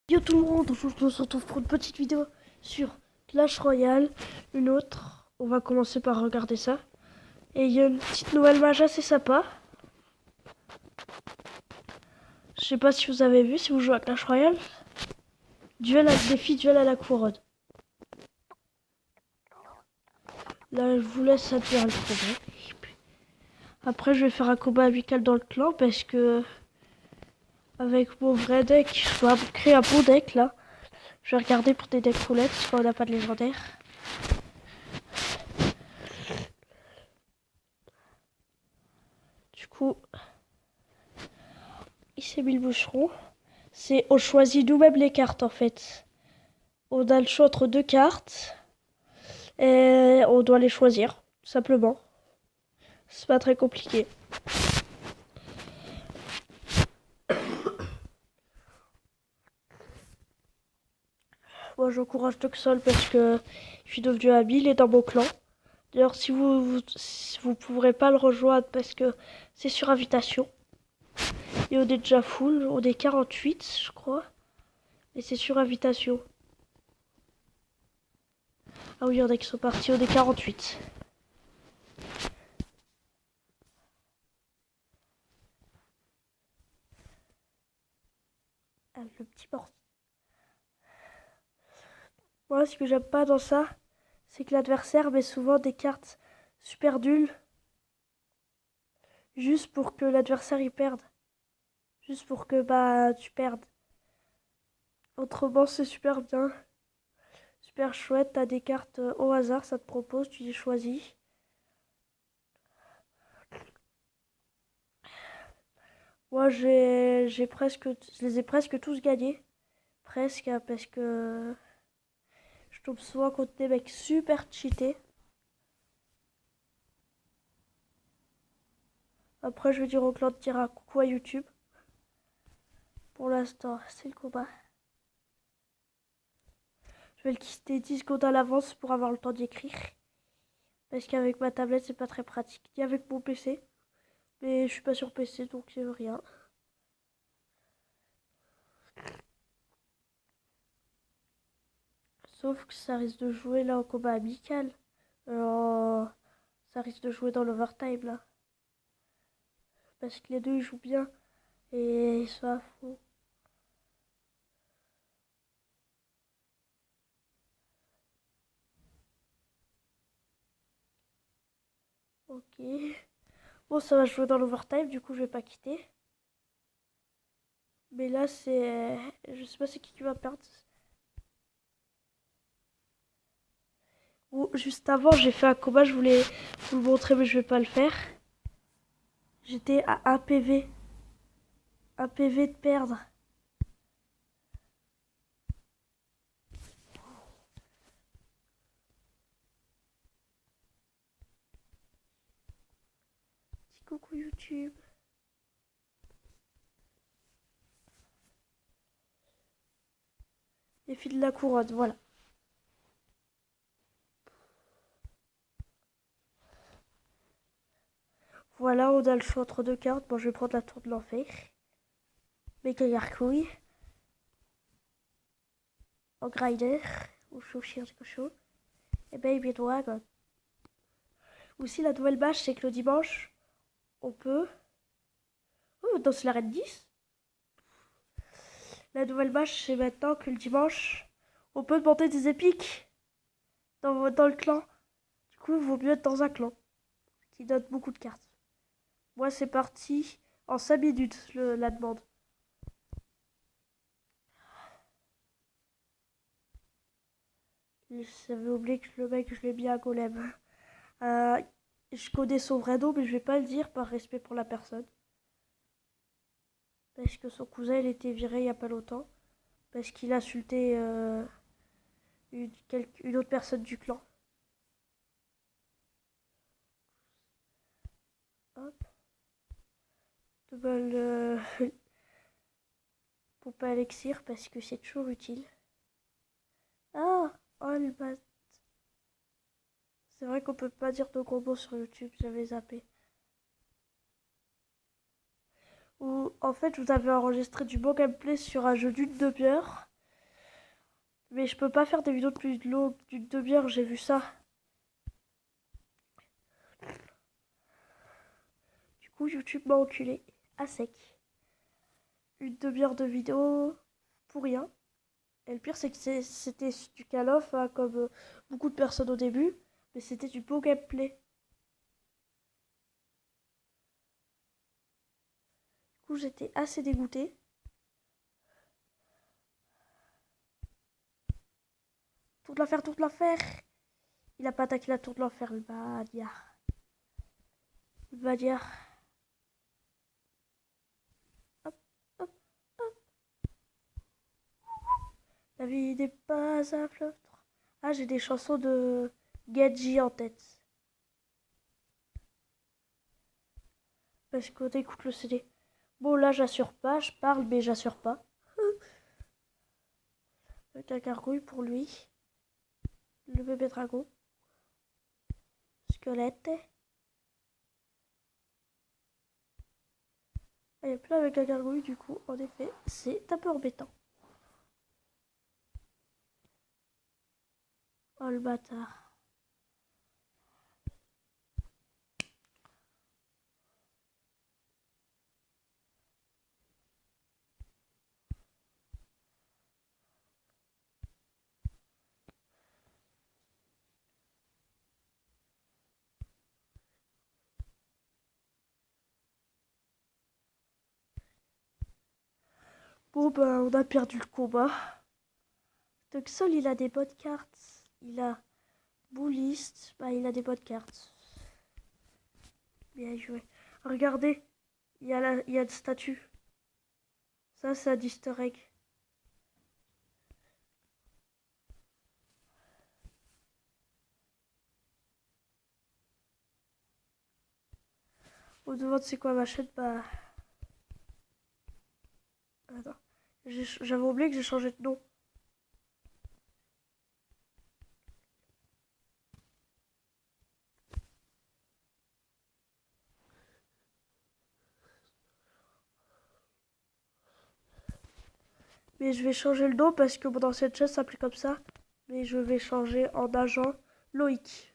Yo tout le monde, aujourd'hui on se retrouve pour une petite vidéo sur Clash Royale, une autre. On va commencer par regarder ça. Et il y a une petite nouvelle mage assez sympa. Je sais pas si vous avez vu, si vous jouez à Clash Royale. Duel à la couronne. Là je vous laisse admirer le combat. Après je vais faire un combat amical dans le clan parce que avec mon vrai deck, je dois créer un bon deck là. Je vais regarder pour des decks roulettes quand on n'a pas de légendaire. Du coup, il s'est mis le boucheron. C'est on choisit nous-mêmes les cartes en fait. On a le choix entre deux cartes et on doit les choisir, tout simplement. C'est pas très compliqué. Moi j'encourage Toxol parce que je suis devenu ami, il est dans mon clan. D'ailleurs si vous pourrez pas le rejoindre parce que c'est sur invitation. Et on est déjà full, on est 48 je crois. Et c'est sur invitation. Ah oui, il y en a qui sont partis, on est 48. Ah, le petit bord. Moi, ce que j'aime pas dans ça, c'est que l'adversaire met souvent des cartes super nulles juste pour que l'adversaire y perde. Juste pour que bah tu perdes. Autrement, c'est super bien. Super chouette, t'as des cartes au hasard, ça te propose, tu les choisis. Moi, je les ai presque tous gagnés. Presque, hein, parce que je tombe souvent contre des mecs super cheatés. Après, je vais dire au clan de dire un coucou à YouTube. Pour l'instant, c'est le combat. Je vais le quitter 10 secondes à l'avance pour avoir le temps d'écrire. Parce qu'avec ma tablette, c'est pas très pratique. Ni avec mon PC. Mais je suis pas sur PC, donc c'est rien. Sauf que ça risque de jouer là en combat amical. Euh, Ça risque de jouer dans l'overtime là. Parce que les deux ils jouent bien. Et ils sont à fond. Ok. Bon, ça va jouer dans l'overtime, du coup je vais pas quitter. Mais là c'est... Je sais pas c'est qui va perdre. Ou juste avant j'ai fait un combat, je voulais vous le montrer mais je vais pas le faire. J'étais à 1 PV. 1 PV de perdre. Petit coucou YouTube. Les filles de la couronne, voilà. Voilà, on a le choix entre deux cartes. Bon, je vais prendre la tour de l'enfer. Méga Garcouille. En Grinder. Ou Chauchir de Cochon. Et Baby Dragon. Aussi, la nouvelle bâche, c'est que le dimanche, on peut. Oh, danser la reine 10. La nouvelle bâche, c'est maintenant que le dimanche, on peut demander des épiques dans le clan. Du coup, il vaut mieux être dans un clan qui donne beaucoup de cartes. Moi, c'est parti en 5 minutes, la demande. J'avais oublié que le mec, je l'ai mis à golem. Je connais son vrai nom, mais je vais pas le dire par respect pour la personne. Parce que son cousin, il était viré il y a pas longtemps. Parce qu'il a insulté une autre personne du clan. Hop. Le pompe à élixir parce que c'est toujours utile. Ah, oh le bat. C'est vrai qu'on peut pas dire de gros mots sur YouTube, j'avais zappé. Ou en fait, vous avez enregistré du bon gameplay sur un jeu d'une demi-heure. Mais je peux pas faire des vidéos de plus longues d'une demi-heure, j'ai vu ça. Du coup, YouTube m'a enculé à sec. Une demi-heure de vidéo pour rien. Et le pire, c'est que c'était du Call of, hein, comme beaucoup de personnes au début. Mais c'était du beau gameplay. Du coup, j'étais assez dégoûtée. Tour de l'enfer, tour de l'enfer. Il a pas attaqué la tour de l'enfer, le badiard. Le badiard. Hop, hop, hop. La vie n'est pas un fleuve. Ah, j'ai des chansons de Gedji en tête. Parce qu'on écoute le CD. Bon, là, j'assure pas. Je parle, mais j'assure pas. Avec la gargouille pour lui. Le bébé dragon. Squelette. Ah, il n'y a plus avec la gargouille, du coup, en effet, c'est un peu embêtant. Oh, le bâtard. Bon, bah, on a perdu le combat. Donc, Sol, il a des bonnes cartes. Il a Bouliste. Bah, il a des bonnes cartes. Bien joué. Regardez, il y a une statue. Ça, c'est un easter egg. On me demande c'est quoi ma chaîne, bah... Attends. J'avais oublié que j'ai changé de nom. Mais je vais changer le nom parce que mon ancienne chaîne s'appelait comme ça. Mais je vais changer en agent Loïc.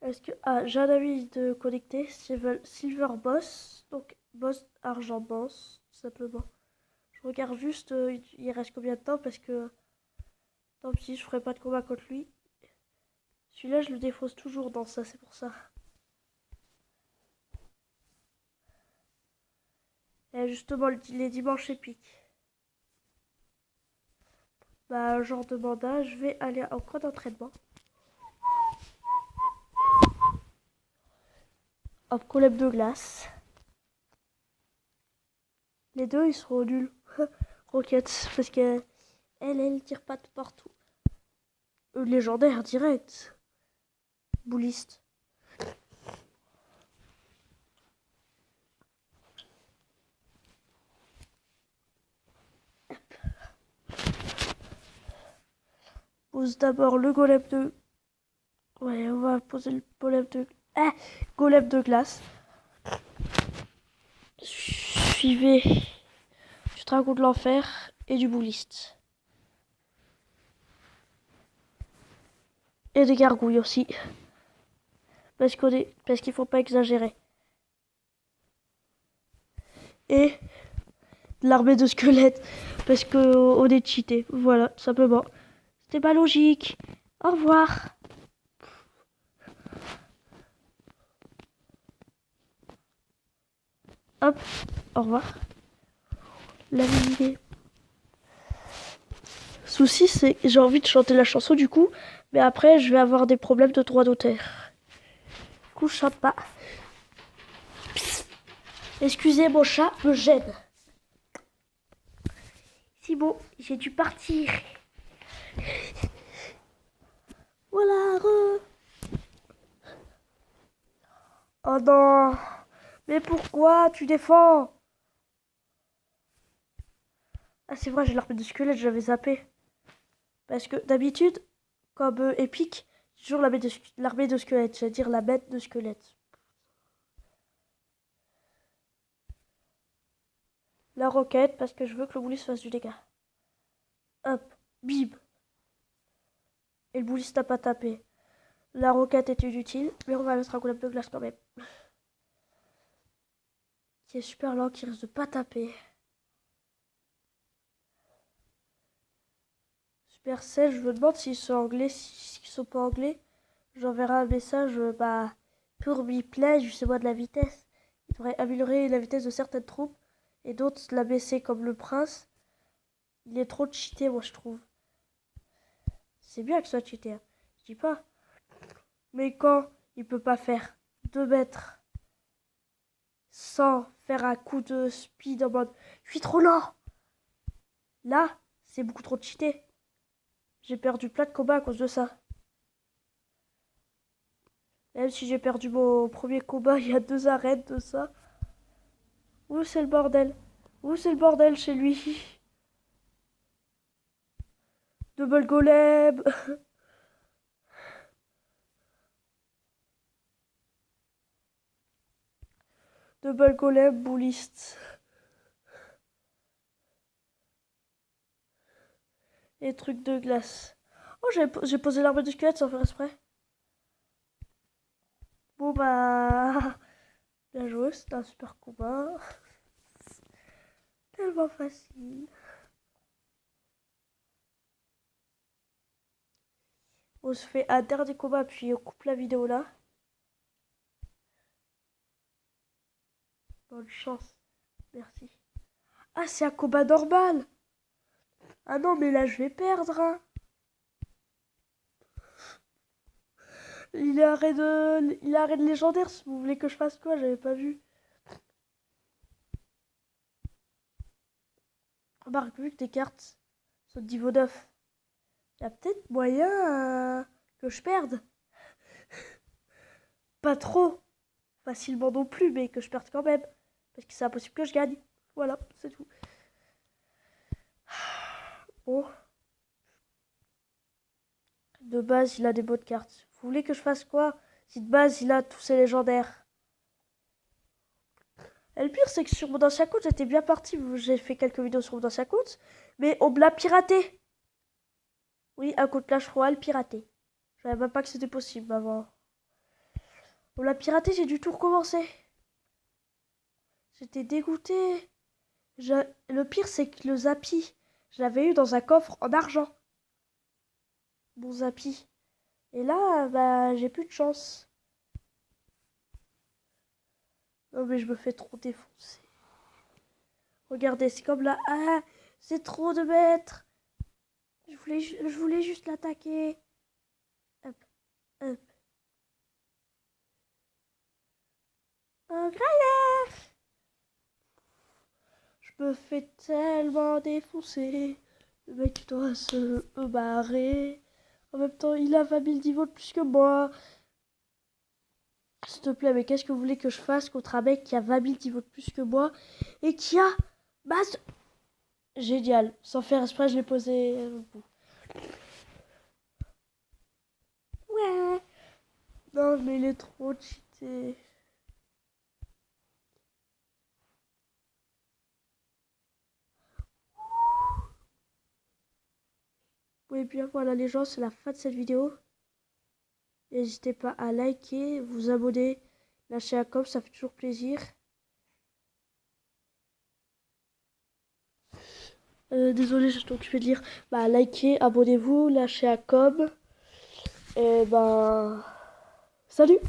Est-ce que... Ah, j'ai un ami de connecter, Silver Boss. Donc, Boss Argent Boss, tout simplement. Je regarde juste, il reste combien de temps parce que... Tant pis, je ferai pas de combat contre lui. Celui-là, je le défausse toujours dans ça, c'est pour ça. Et justement, les dimanches épiques. Bah, genre de mandat, je vais aller en camp d'entraînement. Hop, collègue de glace. Les deux, ils seront nuls. Roquette, parce qu'elle, elle tire pas de partout. Légendaire, direct. Bouliste. Pose d'abord le golem de... Ouais, on va poser le golem de... Ah, golem de glace. Suivez du dragon de l'enfer et du bouliste. Et des gargouilles aussi. Parce qu'il faut pas exagérer. Et de l'armée de squelettes. Parce qu'on est cheaté. Voilà, tout simplement. C'était pas logique. Au revoir. Hop, au revoir. La vidéo. Souci, c'est que j'ai envie de chanter la chanson du coup, mais après je vais avoir des problèmes de droit d'auteur. Du coup, je chante pas. Psst. Excusez, mon chat me gêne. C'est bon, j'ai dû partir. Voilà. Oh non. Mais pourquoi tu défends? Ah, c'est vrai, j'ai l'armée de squelette, j'avais zappé. Parce que d'habitude, comme épique, c'est toujours l'armée de squelettes. C'est-à-dire la bête de squelettes. La roquette, parce que je veux que le boulis fasse du dégât. Hop, bim. Et le boulis n'a pas tapé. La roquette est inutile, mais on va mettre un golem de glace quand même. Qui est super lent, qui risque de pas taper. Supercell, je me demande s'ils sont anglais. S'ils sont pas anglais, j'enverrai un message pour replay, justement de la vitesse. Il devrait améliorer la vitesse de certaines troupes et d'autres la baisser, comme le prince. Il est trop cheaté, moi je trouve. C'est bien que ce soit cheaté, hein. Je dis pas. Mais quand il peut pas faire 2 mètres sans faire un coup de speed en mode je suis trop lent. Là, c'est beaucoup trop cheaté. J'ai perdu plein de combats à cause de ça. Même si j'ai perdu mon premier combat il y a 2 arènes de ça. Où c'est le bordel? Où c'est le bordel chez lui? Double golem. Double golem, bouliste. Et trucs de glace. Oh, j'ai posé l'arbre de squelette sans faire exprès. Bon bah... Bien joué, c'était un super combat. Tellement facile. On se fait un dernier combat, puis on coupe la vidéo là. Bonne chance. Merci. Ah, c'est un combat normal. Ah non, mais là, je vais perdre, hein. Il est arrêt de légendaire. Si vous voulez que je fasse quoi, j'avais pas vu. Remarque, vu que tes cartes sont de niveau 9, il y a peut-être moyen que je perde. Pas trop facilement non plus, mais que je perde quand même. Parce que c'est impossible que je gagne. Voilà, c'est tout. Bon. De base, il a des bonnes cartes. Vous voulez que je fasse quoi si de base, il a tous ses légendaires? Et le pire, c'est que sur mon ancien compte, j'étais bien parti. J'ai fait quelques vidéos sur mon ancien compte. Mais on me l'a piraté. Oui, un compte Clash Royale piraté. Je savais même pas que c'était possible avant. On l'a piraté, j'ai dû tout recommencer. J'étais dégoûté. Le pire, c'est que le Zappi, je l'avais eu dans un coffre en argent. Bon Zappi. Et là, bah, j'ai plus de chance. Non, mais je me fais trop défoncer. Regardez, c'est comme là. Ah, c'est trop de mètres. Je voulais juste l'attaquer. Hop, hop. Un Gruyère. Je me fais tellement défoncer. Le mec doit se barrer. En même temps, il a 20 000 niveaux de plus que moi. S'il te plaît, mais qu'est-ce que vous voulez que je fasse contre un mec qui a 20 000 niveaux de plus que moi et qui a base. Génial. Sans faire exprès, je l'ai posé. Ouais. Non, mais il est trop cheaté. Oui, bien voilà les gens, c'est la fin de cette vidéo. N'hésitez pas à liker, vous abonner, lâcher un com, ça fait toujours plaisir. Désolé, je suis occupé de lire. Bah, likez, abonnez-vous, lâchez un com. Et ben, salut!